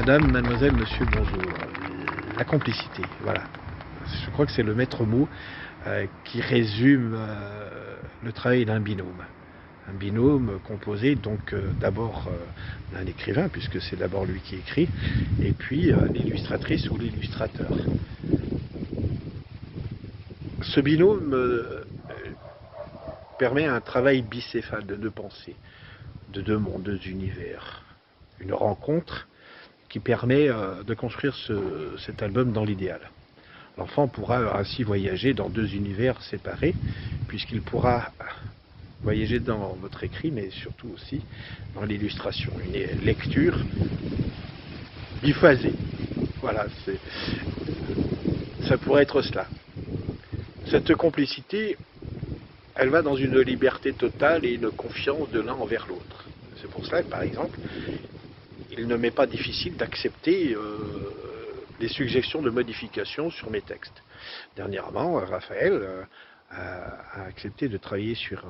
Madame, mademoiselle, monsieur, bonjour. La complicité, voilà. Je crois que c'est le maître mot qui résume le travail d'un binôme. Un binôme composé donc d'abord d'un écrivain, puisque c'est d'abord lui qui écrit, et puis l'illustratrice ou l'illustrateur. Ce binôme permet un travail bicéphale de deux pensées, de deux mondes, deux univers. Une rencontre qui permet de construire cet album dans l'idéal. L'enfant pourra ainsi voyager dans deux univers séparés, puisqu'il pourra voyager dans votre écrit, mais surtout aussi dans l'illustration. Une lecture biphasée. Voilà, ça pourrait être cela. Cette complicité, elle va dans une liberté totale et une confiance de l'un envers l'autre. C'est pour cela que, par exemple, il ne m'est pas difficile d'accepter des suggestions de modifications sur mes textes. Dernièrement, Raphaël a accepté de travailler sur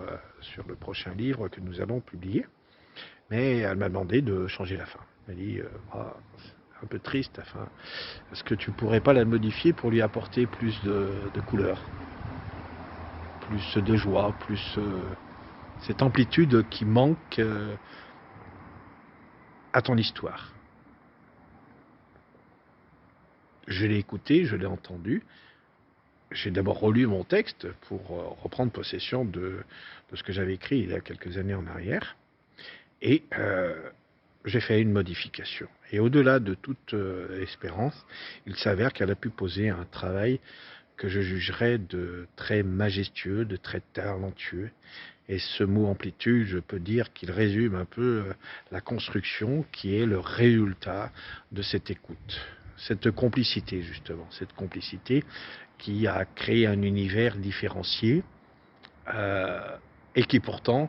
le prochain livre que nous allons publier, mais elle m'a demandé de changer la fin. Elle m'a dit c'est un peu triste la fin. Est-ce que tu pourrais pas la modifier pour lui apporter plus de couleurs, plus de joie, plus cette amplitude qui manque à ton histoire. Je l'ai écouté, je l'ai entendu. J'ai d'abord relu mon texte pour reprendre possession de ce que j'avais écrit il y a quelques années en arrière. Et j'ai fait une modification. Et au-delà de toute espérance, il s'avère qu'elle a pu poser un travail que je jugerais de très majestueux, de très talentueux. Et ce mot amplitude, je peux dire qu'il résume un peu la construction qui est le résultat de cette écoute. Cette complicité, justement, cette complicité qui a créé un univers différencié et qui pourtant,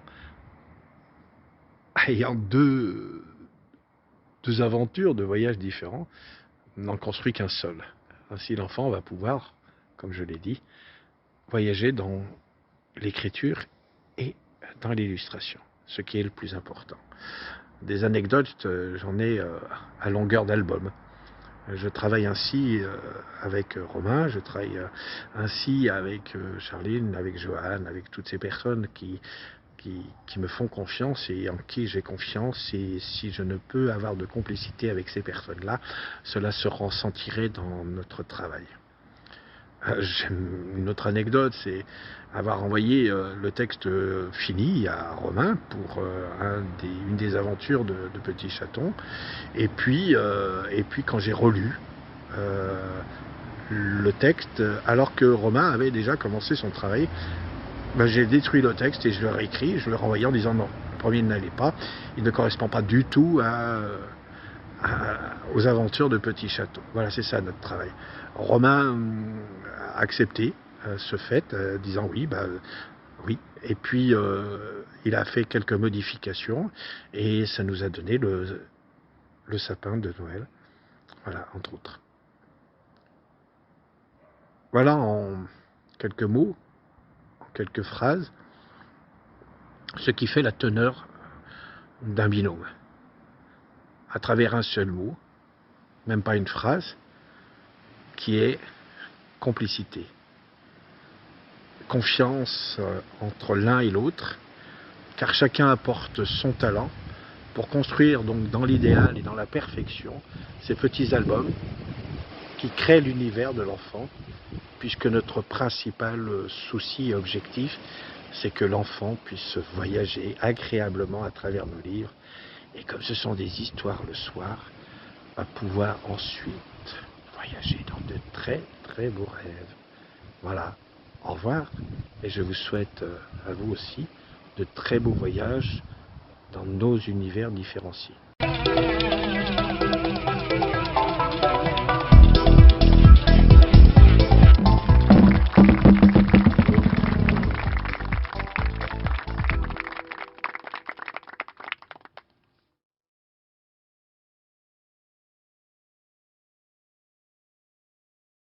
ayant deux aventures, deux voyages différents, n'en construit qu'un seul. Ainsi, l'enfant va pouvoir, comme je l'ai dit, voyager dans l'écriture et dans l'illustration, ce qui est le plus important. Des anecdotes, j'en ai à longueur d'album. Je travaille ainsi avec Romain, je travaille ainsi avec Charline, avec Joanne, avec toutes ces personnes qui me font confiance et en qui j'ai confiance. Et si je ne peux avoir de complicité avec ces personnes-là, cela se ressentirait dans notre travail. Une autre anecdote, c'est avoir envoyé le texte fini à Romain pour une des aventures de Petit Chaton. Et puis quand j'ai relu le texte, alors que Romain avait déjà commencé son travail, j'ai détruit le texte et je l'ai réécrit, je l'ai renvoyé en disant non, le premier n'allait pas, il ne correspond pas du tout aux aventures de Petit Chaton. Voilà, c'est ça notre travail. Romain a accepté ce fait, disant oui, oui. Et puis il a fait quelques modifications et ça nous a donné le sapin de Noël. Voilà, entre autres. Voilà en quelques mots, en quelques phrases, ce qui fait la teneur d'un binôme. À travers un seul mot, même pas une phrase, qui est complicité. Confiance entre l'un et l'autre, car chacun apporte son talent pour construire donc dans l'idéal et dans la perfection ces petits albums qui créent l'univers de l'enfant, puisque notre principal souci et objectif, c'est que l'enfant puisse voyager agréablement à travers nos livres, et comme ce sont des histoires le soir, va pouvoir ensuite voyager dans de très très beaux rêves. Voilà, au revoir, et je vous souhaite à vous aussi de très beaux voyages dans nos univers différenciés.